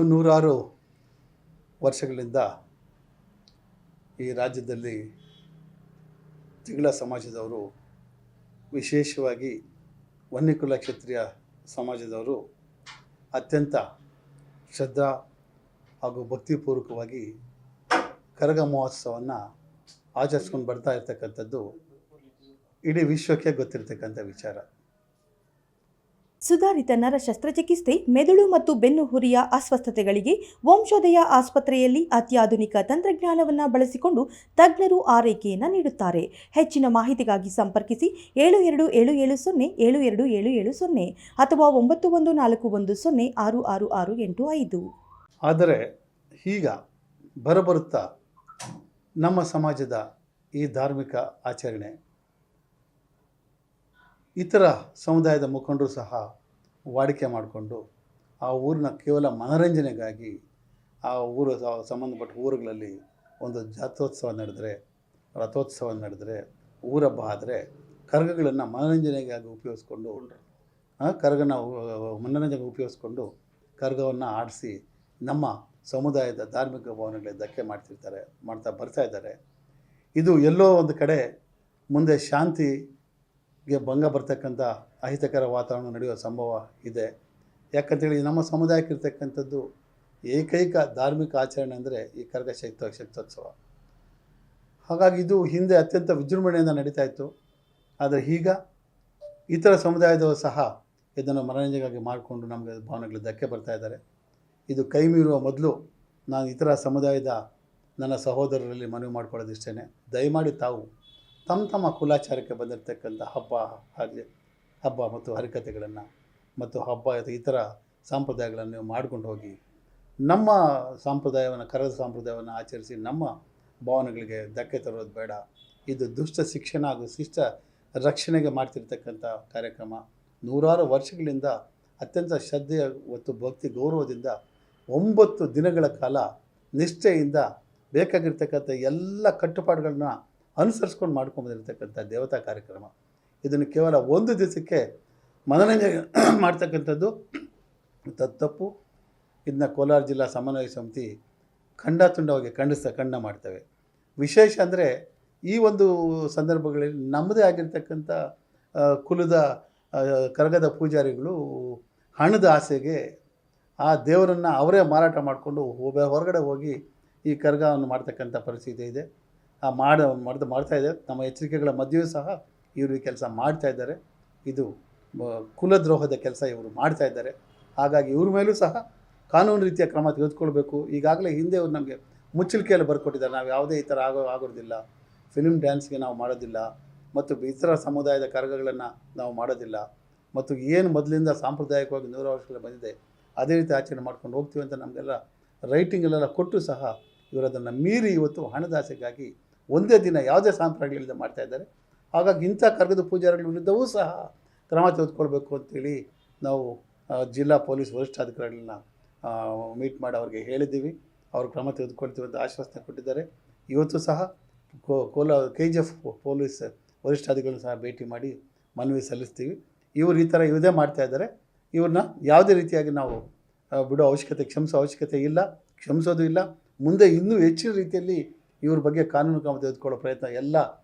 ನೂರಾರು ವರ್ಷಗಳಿಂದ ಈ ರಾಜ್ಯದಲ್ಲಿ ತಿಗಳ ಸಮಾಜದವರು, ವಿಶೇಷವಾಗಿ ವನ್ಯಕುಲ ಕ್ಷತ್ರಿಯ ಸಮಾಜದವರು ಅತ್ಯಂತ ಶ್ರದ್ಧಾ ಹಾಗೂ ಭಕ್ತಿಪೂರ್ವಕವಾಗಿ ಕರಗ ಮಹೋತ್ಸವವನ್ನು ಆಚರಿಸ್ಕೊಂಡು ಬರ್ತಾ ಇರ್ತಕ್ಕಂಥದ್ದು ಇಡೀ ವಿಶ್ವಕ್ಕೆ ಗೊತ್ತಿರತಕ್ಕಂಥ ವಿಚಾರ. ಸುಧಾರಿತ ನರ ಶಸ್ತ್ರಚಿಕಿತ್ಸೆ, ಮೆದುಳು ಮತ್ತು ಬೆನ್ನು ಹುರಿಯ ಅಸ್ವಸ್ಥತೆಗಳಿಗೆ ವಂಶೋದಯ ಆಸ್ಪತ್ರೆಯಲ್ಲಿ ಅತ್ಯಾಧುನಿಕ ತಂತ್ರಜ್ಞಾನವನ್ನು ಬಳಸಿಕೊಂಡು ತಜ್ಞರು ಆರೈಕೆಯನ್ನು ನೀಡುತ್ತಾರೆ. ಹೆಚ್ಚಿನ ಮಾಹಿತಿಗಾಗಿ ಸಂಪರ್ಕಿಸಿ 7277072770 ಅಥವಾ 9141106665. ಆದರೆ ಈಗ ಬರಬರುತ್ತಾ ನಮ್ಮ ಸಮಾಜದ ಈ ಧಾರ್ಮಿಕ ಆಚರಣೆ ಇತರ ಸಮುದಾಯದ ಮುಖಂಡರು ಸಹ ವಾಡಿಕೆ ಮಾಡಿಕೊಂಡು ಆ ಊರಿನ ಕೇವಲ ಮನೋರಂಜನೆಗಾಗಿ ಆ ಊರು ಸಂಬಂಧಪಟ್ಟ ಊರುಗಳಲ್ಲಿ ಒಂದು ಜಾತ್ರೋತ್ಸವ ನಡೆದರೆ, ರಥೋತ್ಸವ ನಡೆದರೆ, ಊರಹಬ್ಬ ಆದರೆ ಕರಗಗಳನ್ನು ಮನೋರಂಜನೆಗಾಗಿ ಉಪಯೋಗಿಸ್ಕೊಂಡು ಮನೋರಂಜನೆಗೆ ಉಪಯೋಗಿಸ್ಕೊಂಡು ಕರಗವನ್ನು ಆಡಿಸಿ ನಮ್ಮ ಸಮುದಾಯದ ಧಾರ್ಮಿಕ ಭಾವನೆಗಳಿಗೆ ಧಕ್ಕೆ ಮಾಡ್ತಾ ಬರ್ತಾಯಿದ್ದಾರೆ. ಇದು ಎಲ್ಲೋ ಒಂದು ಕಡೆ ಮುಂದೆ ಶಾಂತಿಗೆ ಭಂಗ ಬರ್ತಕ್ಕಂಥ ಅಹಿತಕರ ವಾತಾವರಣ ನಡೆಯುವ ಸಂಭವ ಇದೆ. ಯಾಕಂತೇಳಿ ನಮ್ಮ ಸಮುದಾಯಕ್ಕೆ ಇರ್ತಕ್ಕಂಥದ್ದು ಏಕೈಕ ಧಾರ್ಮಿಕ ಆಚರಣೆ ಅಂದರೆ ಈ ಕರಗ ಶಕ್ತೋತ್ಸವ. ಹಾಗಾಗಿ ಇದು ಹಿಂದೆ ಅತ್ಯಂತ ವಿಜೃಂಭಣೆಯಿಂದ ನಡೀತಾ ಇತ್ತು. ಆದರೆ ಈಗ ಇತರ ಸಮುದಾಯದವರು ಸಹ ಇದನ್ನು ಮನೋರಂಜನೆಗಾಗಿ ಮಾಡಿಕೊಂಡು ನಮಗೆ ಭಾವನೆಗಳಿಗೆ ಧಕ್ಕೆ ಬರ್ತಾಯಿದ್ದಾರೆ. ಇದು ಕೈ ಮೀರುವ ಮೊದಲು ನಾನು ಇತರ ಸಮುದಾಯದ ನನ್ನ ಸಹೋದರರಲ್ಲಿ ಮನವಿ ಮಾಡ್ಕೊಳ್ಳೋದಿಷ್ಟೇ, ದಯಮಾಡಿ ತಾವು ತಮ್ಮ ಕುಲಾಚಾರಕ್ಕೆ ಬಂದಿರತಕ್ಕಂಥ ಹಬ್ಬ ಮತ್ತು ಹರಿಕತೆಗಳನ್ನು ಮತ್ತು ಇತರ ಸಂಪ್ರದಾಯಗಳನ್ನು ನೀವು ಮಾಡ್ಕೊಂಡು ಹೋಗಿ ನಮ್ಮ ಕರಗದ ಸಂಪ್ರದಾಯವನ್ನು ಆಚರಿಸಿ ನಮ್ಮ ಭಾವನೆಗಳಿಗೆ ಧಕ್ಕೆ ತರೋದು ಬೇಡ. ಇದು ದುಷ್ಟ ಶಿಕ್ಷಣ ಹಾಗೂ ಶಿಷ್ಟ ರಕ್ಷಣೆಗೆ ಮಾಡ್ತಿರ್ತಕ್ಕಂಥ ಕಾರ್ಯಕ್ರಮ. ನೂರಾರು ವರ್ಷಗಳಿಂದ ಅತ್ಯಂತ ಶ್ರದ್ಧೆಯ ಮತ್ತು ಭಕ್ತಿ ಗೌರವದಿಂದ 9 ದಿನಗಳ ಕಾಲ ನಿಷ್ಠೆಯಿಂದ ಬೇಕಾಗಿರ್ತಕ್ಕಂಥ ಎಲ್ಲ ಕಟ್ಟುಪಾಡುಗಳನ್ನ ಅನುಸರಿಸ್ಕೊಂಡು ಮಾಡ್ಕೊಂಡ್ಬಂದಿರ್ತಕ್ಕಂಥ ದೇವತಾ ಕಾರ್ಯಕ್ರಮ. ಇದನ್ನು ಕೇವಲ ಒಂದು ದಿವಸಕ್ಕೆ ಮನೋರಂಜನೆ ಮಾಡ್ತಕ್ಕಂಥದ್ದು ತಪ್ಪು. ಇದನ್ನ ಕೋಲಾರ ಜಿಲ್ಲಾ ಸಮನ್ವಯ ಸಮಿತಿ ಖಂಡವಾಗಿ ಖಂಡ ಮಾಡ್ತೇವೆ. ವಿಶೇಷ ಅಂದರೆ ಈ ಒಂದು ಸಂದರ್ಭಗಳಲ್ಲಿ ನಮ್ಮದೇ ಆಗಿರ್ತಕ್ಕಂಥ ಕುಲದ ಕರಗದ ಪೂಜಾರಿಗಳು ಹಣದ ಆಸೆಗೆ ಆ ದೇವರನ್ನು ಅವರೇ ಮಾರಾಟ ಮಾಡಿಕೊಂಡು ಹೊರಗಡೆ ಹೋಗಿ ಈ ಕರಗವನ್ನು ಮಾಡ್ತಕ್ಕಂಥ ಪರಿಸ್ಥಿತಿ ಇದೆ. ಮಾಡ್ತಾಯಿದ್ದಾರೆ. ನಮ್ಮ ಎಚ್ಚರಿಕೆಗಳ ಮಧ್ಯೆಯೂ ಸಹ ಇವರು ಈ ಕೆಲಸ ಮಾಡ್ತಾಯಿದ್ದಾರೆ. ಇದು ಕುಲದ್ರೋಹದ ಕೆಲಸ ಇವರು ಮಾಡ್ತಾಯಿದ್ದಾರೆ. ಹಾಗಾಗಿ ಇವ್ರ ಮೇಲೂ ಸಹ ಕಾನೂನು ರೀತಿಯ ಕ್ರಮ ತೆಗೆದುಕೊಳ್ಬೇಕು. ಈಗಾಗಲೇ ಹಿಂದೆ ಇವರು ನಮಗೆ ಮುಚ್ಚಳಿಕೆಯಲ್ಲಿ ಬರ್ಕೊಟ್ಟಿದ್ದಾರೆ, ನಾವು ಯಾವುದೇ ಈ ಥರ ಆಗೋದಿಲ್ಲ, ಫಿಲ್ಮ್ ಡ್ಯಾನ್ಸ್ಗೆ ನಾವು ಮಾಡೋದಿಲ್ಲ, ಮತ್ತು ಇತರ ಸಮುದಾಯದ ಕರಗಗಳನ್ನು ನಾವು ಮಾಡೋದಿಲ್ಲ, ಮತ್ತು ಏನು ಮೊದಲಿಂದ ಸಾಂಪ್ರದಾಯಿಕವಾಗಿ 100 ವರ್ಷಗಳ ಬಂದಿದೆ ಅದೇ ರೀತಿ ಆಚರಣೆ ಮಾಡ್ಕೊಂಡು ಹೋಗ್ತೀವಿ ಅಂತ ನಮಗೆಲ್ಲ ರೈಟಿಂಗಲ್ಲೆಲ್ಲ ಕೊಟ್ಟು ಸಹ ಇವರು ಅದನ್ನು ಮೀರಿ ಇವತ್ತು ಹಣದಾಸೆಗಾಗಿ ಒಂದೇ ದಿನ ಯಾವುದೇ ಸಾಂಪ್ರದಾಯಗಳಿಂದ ಮಾಡ್ತಾಯಿದ್ದಾರೆ. ಹಾಗಾಗಿ ಇಂಥ ಕರಗದ ಪೂಜಾರಿಗಳ ವಿರುದ್ಧವೂ ಸಹ ಕ್ರಮ ತೆಗೆದುಕೊಳ್ಬೇಕು ಅಂತೇಳಿ ನಾವು ಜಿಲ್ಲಾ ಪೊಲೀಸ್ ವರಿಷ್ಠಾಧಿಕಾರಿಗಳನ್ನ ಮೀಟ್ ಮಾಡಿ ಅವ್ರಿಗೆ ಹೇಳಿದ್ದೀವಿ. ಅವರು ಕ್ರಮ ತೆಗೆದುಕೊಳ್ತೀವಿ ಅಂತ ಆಶ್ವಾಸನೆ ಕೊಟ್ಟಿದ್ದಾರೆ. ಇವತ್ತು ಸಹ KGF ಪೊಲೀಸ್ ವರಿಷ್ಠಾಧಿಕಾರಿಗಳು ಸಹ ಭೇಟಿ ಮಾಡಿ ಮನವಿ ಸಲ್ಲಿಸ್ತೀವಿ. ಇವರು ಈ ಥರ ಇದೇ ಮಾಡ್ತಾಯಿದ್ದಾರೆ. ಇವ್ರನ್ನ ಯಾವುದೇ ರೀತಿಯಾಗಿ ನಾವು ಕ್ಷಮಿಸೋ ಅವಶ್ಯಕತೆ ಇಲ್ಲ, ಕ್ಷಮಿಸೋದು ಇಲ್ಲ. ಮುಂದೆ ಇನ್ನೂ ಹೆಚ್ಚಿನ ರೀತಿಯಲ್ಲಿ ಇವ್ರ ಬಗ್ಗೆ ಕಾನೂನು ಕ್ರಮ ತೆಗೆದುಕೊಳ್ಳೋ ಪ್ರಯತ್ನ ಎಲ್ಲ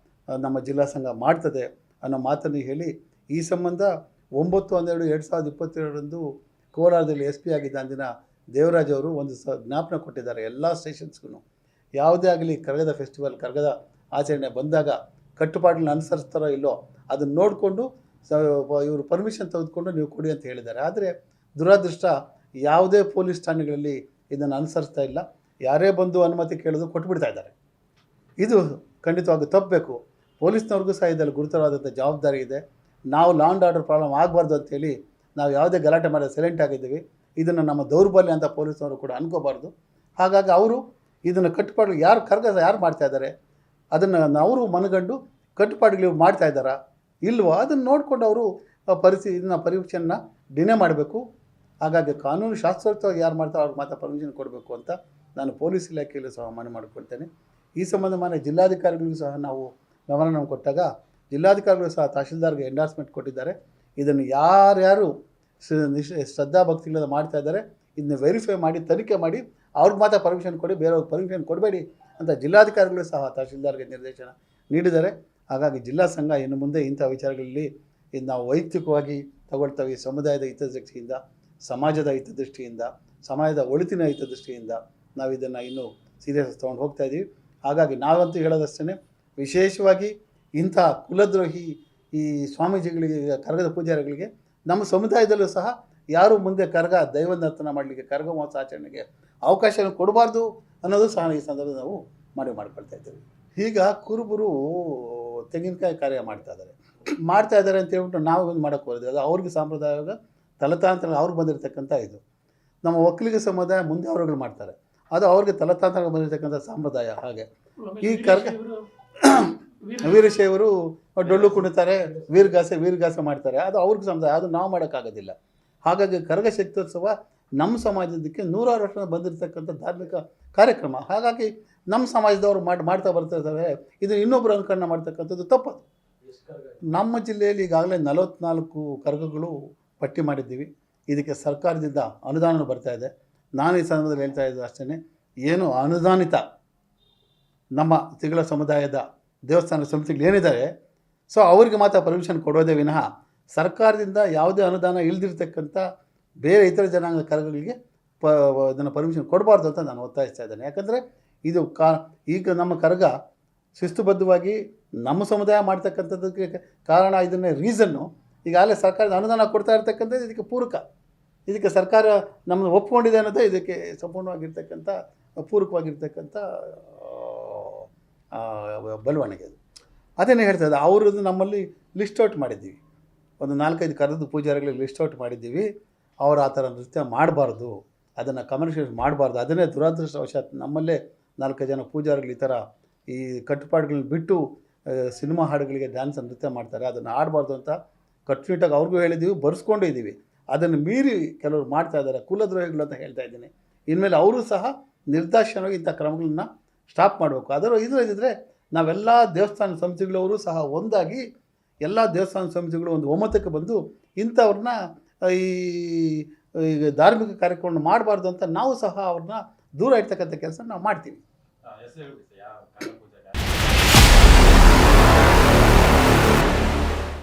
ನಮ್ಮ ಜಿಲ್ಲಾ ಸಂಘ ಮಾಡ್ತದೆ ಅನ್ನೋ ಮಾತನ್ನು ಹೇಳಿ, ಈ ಸಂಬಂಧ 9/12/2022 ಕೋಲಾರದಲ್ಲಿ SP ಆಗಿದ್ದ ಅಂದಿನ ದೇವರಾಜ್ ಅವರು ಒಂದು ಜ್ಞಾಪನ ಕೊಟ್ಟಿದ್ದಾರೆ ಎಲ್ಲ ಸ್ಟೇಷನ್ಸ್ಗೂ. ಯಾವುದೇ ಆಗಲಿ ಕರಗದ ಫೆಸ್ಟಿವಲ್, ಕರಗದ ಆಚರಣೆ ಬಂದಾಗ ಕಟ್ಟುಪಾಡನ್ನ ಅನುಸರಿಸ್ತಾರೋ ಇಲ್ಲೋ ಅದನ್ನು ನೋಡಿಕೊಂಡು ಇವರು ಪರ್ಮಿಷನ್ ತೆಗೆದುಕೊಂಡು ನೀವು ಕೊಡಿ ಅಂತ ಹೇಳಿದ್ದಾರೆ. ಆದರೆ ದುರಾದೃಷ್ಟ ಯಾವುದೇ ಪೊಲೀಸ್ ಠಾಣೆಗಳಲ್ಲಿ ಇದನ್ನು ಅನುಸರಿಸ್ತಾ ಇಲ್ಲ. ಯಾರೇ ಬಂದು ಅನುಮತಿ ಕೇಳಿದ್ರು ಕೊಟ್ಬಿಡ್ತಾ ಇದ್ದಾರೆ. ಇದು ಖಂಡಿತವಾಗಿ ತಪ್ಪಬೇಕು. ಪೊಲೀಸ್ನವ್ರಿಗೂ ಸಹ ಇದರಲ್ಲಿ ಗುರುತರವಾದಂಥ ಜವಾಬ್ದಾರಿ ಇದೆ. ನಾವು ಲಾ ಆ್ಯಂಡ್ ಆರ್ಡರ್ ಪ್ರಾಬ್ಲಮ್ ಆಗಬಾರ್ದು ಅಂತೇಳಿ ನಾವು ಯಾವುದೇ ಗಲಾಟೆ ಮಾಡಿ ಸೈಲೆಂಟ್ ಆಗಿದ್ದೀವಿ. ಇದನ್ನು ನಮ್ಮ ದೌರ್ಬಲ್ಯ ಅಂತ ಪೊಲೀಸ್ನವರು ಕೂಡ ಅನ್ಕೋಬಾರ್ದು. ಹಾಗಾಗಿ ಅವರು ಇದನ್ನು ಕಟ್ಟುಪಾಡು ಯಾರು ಮಾಡ್ತಾಯಿದ್ದಾರೆ ಅದನ್ನು ಅವರು ಮನಗಂಡು ಕಟ್ಟುಪಾಡುಗಳು ಮಾಡ್ತಾ ಇದ್ದಾರಾ ಇಲ್ವೋ ಅದನ್ನು ನೋಡಿಕೊಂಡು ಅವರು ಇದನ್ನ ಪರೀಕ್ಷೆಯನ್ನು ಡಿನೇ ಮಾಡಬೇಕು. ಹಾಗಾಗಿ ಕಾನೂನು ಶಾಸ್ತ್ರೋಕ್ತವಾಗಿ ಯಾರು ಮಾಡ್ತಾರೋ ಅವ್ರಿಗೆ ಮಾತ್ರ ಪರ್ಮಿಷನ್ ಕೊಡಬೇಕು ಅಂತ ನಾನು ಪೊಲೀಸ್ ಇಲಾಖೆಯಲ್ಲೂ ಸಹ ಮನವಿ ಮಾಡಿಕೊಳ್ತೇನೆ. ಈ ಸಂಬಂಧ ಮಾನ್ಯ ಜಿಲ್ಲಾಧಿಕಾರಿಗಳಿಗೂ ಸಹ ನಾವು ಮೆಮೊರಾಂಡಮ್ ಕೊಟ್ಟಾಗ ಜಿಲ್ಲಾಧಿಕಾರಿಗಳು ಸಹ ತಹಶೀಲ್ದಾರ್ಗೆ ಎಂಡಾರ್ಸ್ಮೆಂಟ್ ಕೊಟ್ಟಿದ್ದಾರೆ. ಇದನ್ನು ಯಾರ್ಯಾರು ಶ್ರದ್ಧಾಭಕ್ತಿಗಳಿಂದ ಮಾಡ್ತಾ ಇದ್ದಾರೆ ಇದನ್ನ ವೆರಿಫೈ ಮಾಡಿ ತನಿಖೆ ಮಾಡಿ ಅವ್ರಿಗೆ ಮಾತ್ರ ಪರ್ಮಿಷನ್ ಕೊಡಿ, ಬೇರೆಯವ್ರಿಗೆ ಪರ್ಮಿಷನ್ ಕೊಡಬೇಡಿ ಅಂತ ಜಿಲ್ಲಾಧಿಕಾರಿಗಳು ಸಹ ತಹಶೀಲ್ದಾರ್ಗೆ ನಿರ್ದೇಶನ ನೀಡಿದ್ದಾರೆ. ಹಾಗಾಗಿ ಜಿಲ್ಲಾ ಸಂಘ ಇನ್ನು ಮುಂದೆ ಇಂಥ ವಿಚಾರಗಳಲ್ಲಿ ಇದು ನಾವು ವೈಯಕ್ತಿಕವಾಗಿ ತಗೊಳ್ತೇವೆ. ಸಮುದಾಯದ ಹಿತದೃಷ್ಟಿಯಿಂದ, ಸಮಾಜದ ಹಿತದೃಷ್ಟಿಯಿಂದ, ಸಮಾಜದ ಒಳಿತಿನ ಹಿತದೃಷ್ಟಿಯಿಂದ ನಾವು ಇದನ್ನು ಇನ್ನೂ ಸೀರಿಯಸ್ ತೊಗೊಂಡು ಹೋಗ್ತಾ ಇದ್ದೀವಿ. ಹಾಗಾಗಿ ನಾವಂತೂ ಹೇಳೋದಷ್ಟೇ, ವಿಶೇಷವಾಗಿ ಇಂಥ ಕುಲದ್ರೋಹಿ ಈ ಸ್ವಾಮೀಜಿಗಳಿಗೆ, ಕರಗದ ಪೂಜಾರಿಗಳಿಗೆ ನಮ್ಮ ಸಮುದಾಯದಲ್ಲೂ ಸಹ ಯಾರೂ ಮುಂದೆ ಕರಗ ದೈವನರ್ತನ ಮಾಡಲಿಕ್ಕೆ, ಕರಗ ಮಹೋತ್ಸವ ಆಚರಣೆಗೆ ಅವಕಾಶ ಕೊಡಬಾರ್ದು ಅನ್ನೋದು ಸಹ ಈ ಸಂದರ್ಭದಲ್ಲಿ ನಾವು ಮಾಡ್ಕೊಳ್ತಾ ಇದ್ದೇವೆ. ಈಗ ಕುರುಬರು ತೆಂಗಿನಕಾಯಿ ಕಾರ್ಯ ಮಾಡ್ತಾ ಇದ್ದಾರೆ ಅಂತ ಹೇಳ್ಬಿಟ್ಟು ನಾವು ಒಂದು ಮಾಡೋಕ್ಕೆ ಹೋದ್ರೆ ಅದು ಅವ್ರಿಗೆ ಸಾಂಪ್ರದಾಯಿಕ ತಲತಾಂತರ ಅವ್ರಿಗೆ ಬಂದಿರತಕ್ಕಂಥ ಇದು. ನಮ್ಮ ಒಕ್ಕಲಿಗ ಸಮುದಾಯ ಮುಂದೆ ಅವರುಗಳು ಮಾಡ್ತಾರೆ, ಅದು ಅವ್ರಿಗೆ ತಲತಾಂತರ ಬಂದಿರತಕ್ಕಂಥ ಸಂಪ್ರದಾಯ. ಹಾಗೆ ಈ ಕರ್ಗ ವೀರಶೈವರು ಡೊಳ್ಳು ಕುಣಿತಾರೆ, ವೀರಗಾಸೆ ಮಾಡ್ತಾರೆ, ಅದು ಅವ್ರಿಗೆ ಸಂಪ್ರದಾಯ, ಅದು ನಾವು ಮಾಡೋಕ್ಕಾಗೋದಿಲ್ಲ. ಹಾಗಾಗಿ ಕರಗ ಶಕ್ತ್ಯೋತ್ಸವ ನಮ್ಮ ಸಮಾಜದಕ್ಕೆ 100 ವರ್ಷ ಬಂದಿರತಕ್ಕಂಥ ಧಾರ್ಮಿಕ ಕಾರ್ಯಕ್ರಮ. ಹಾಗಾಗಿ ನಮ್ಮ ಸಮಾಜದವರು ಮಾಡ್ತಾ ಬರ್ತಿರ್ತಾರೆ. ಇದು ಇನ್ನೊಬ್ಬರು ಅನುಕರಣೆ ಮಾಡ್ತಕ್ಕಂಥದ್ದು ತಪ್ಪದು. ನಮ್ಮ ಜಿಲ್ಲೆಯಲ್ಲಿ ಈಗಾಗಲೇ 44 ಕರಗಗಳು ಪಟ್ಟಿ ಮಾಡಿದ್ದೀವಿ. ಇದಕ್ಕೆ ಸರ್ಕಾರದಿಂದ ಅನುದಾನ ಬರ್ತಾ ಇದೆ. ನಾನು ಈ ಸಂದರ್ಭದಲ್ಲಿ ಹೇಳ್ತಾ ಇದ್ದು ಅಷ್ಟೇ, ಏನು ಅನುದಾನಿತ ನಮ್ಮ ತಿಗಳ ಸಮುದಾಯದ ದೇವಸ್ಥಾನ ಸಮಿತಿಗಳು ಏನಿದ್ದಾರೆ, ಸೊ ಅವ್ರಿಗೆ ಮಾತ್ರ ಪರ್ಮಿಷನ್ ಕೊಡೋದೇ ವಿನಃ ಸರ್ಕಾರದಿಂದ ಯಾವುದೇ ಅನುದಾನ ಇಲ್ದಿರ್ತಕ್ಕಂಥ ಬೇರೆ ಇತರ ಜನಾಂಗ ಕರಗಳಿಗೆ ಇದನ್ನು ಪರ್ಮಿಷನ್ ಕೊಡಬಾರ್ದು ಅಂತ ನಾನು ಒತ್ತಾಯಿಸ್ತಾ ಇದ್ದೇನೆ. ಯಾಕಂದರೆ ಇದು ಈಗ ನಮ್ಮ ಕರಗ ಶಿಸ್ತುಬದ್ಧವಾಗಿ ನಮ್ಮ ಸಮುದಾಯ ಮಾಡ್ತಕ್ಕಂಥದ್ದಕ್ಕೆ ಕಾರಣ, ಇದನ್ನೇ ರೀಸನ್ನು ಈಗಾಗಲೇ ಸರ್ಕಾರದ ಅನುದಾನ ಕೊಡ್ತಾ ಇರ್ತಕ್ಕಂಥದ್ದು ಇದಕ್ಕೆ ಪೂರಕ. ಇದಕ್ಕೆ ಸರ್ಕಾರ ನಮ್ಮನ್ನು ಒಪ್ಕೊಂಡಿದೆ ಅನ್ನೋದೇ ಇದಕ್ಕೆ ಸಂಪೂರ್ಣವಾಗಿರ್ತಕ್ಕಂಥ ಪೂರಕವಾಗಿರ್ತಕ್ಕಂಥ ಬೆಳವಣಿಗೆ. ಅದು ಅದೇನೇ ಹೇಳ್ತಾ ಇದೆ. ಅವ್ರದ್ದು ನಮ್ಮಲ್ಲಿ ಲಿಸ್ಟ್ ಔಟ್ ಮಾಡಿದ್ದೀವಿ, ಒಂದು 4-5 ಕರಗದ ಪೂಜಾರಿಗಳಿಗೆ ಲಿಸ್ಟ್ ಔಟ್ ಮಾಡಿದ್ದೀವಿ. ಅವರು ಆ ಥರ ನೃತ್ಯ ಮಾಡಬಾರ್ದು, ಅದನ್ನು ಕಮರ್ಷಿಯಲ್ ಮಾಡಬಾರ್ದು. ಅದನ್ನೇ ದುರದೃಷ್ಟವಶಾತ್ ನಮ್ಮಲ್ಲೇ 4 ಜನ ಪೂಜಾರಿಗಳು ಈ ಥರ ಈ ಕಟ್ಟುಪಾಡುಗಳನ್ನ ಬಿಟ್ಟು ಸಿನಿಮಾ ಹಾಡುಗಳಿಗೆ ಡ್ಯಾನ್ಸ್ ನೃತ್ಯ ಮಾಡ್ತಾರೆ, ಅದನ್ನು ಆಡಬಾರ್ದು ಅಂತ ಕಟ್ಟುನಿಟ್ಟಾಗಿ ಅವ್ರಿಗೂ ಹೇಳಿದ್ದೀವಿ, ಬರ್ಸ್ಕೊಂಡು ಇದ್ದೀವಿ. ಅದನ್ನು ಮೀರಿ ಕೆಲವರು ಮಾಡ್ತಾ ಇದ್ದಾರೆ, ಕುಲದ್ರೋಹಿಗಳು ಅಂತ ಹೇಳ್ತಾ ಇದ್ದೀನಿ. ಇನ್ಮೇಲೆ ಅವರು ಸಹ ನಿರ್ದಾಕ್ಷಿಣ್ಯವಾಗಿ ಇಂಥ ಕ್ರಮಗಳನ್ನ ಸ್ಟಾಪ್ ಮಾಡಬೇಕು. ಇದರಲ್ಲಿದ್ದರೆ ನಾವೆಲ್ಲ ದೇವಸ್ಥಾನ ಸಮಿತಿಗಳವರು ಸಹ ಒಂದಾಗಿ, ಎಲ್ಲ ದೇವಸ್ಥಾನ ಸಮಿತಿಗಳು ಒಂದು ಒಮ್ಮತಕ್ಕೆ ಬಂದು ಇಂಥವ್ರನ್ನ ಈ ಧಾರ್ಮಿಕ ಕಾರ್ಯಕ್ರಮವನ್ನು ಮಾಡಬಾರ್ದು ಅಂತ ನಾವು ಸಹ ಅವ್ರನ್ನ ದೂರ ಇಡ್ತಕ್ಕಂಥ ಕೆಲಸ ನಾವು ಮಾಡ್ತೀವಿ.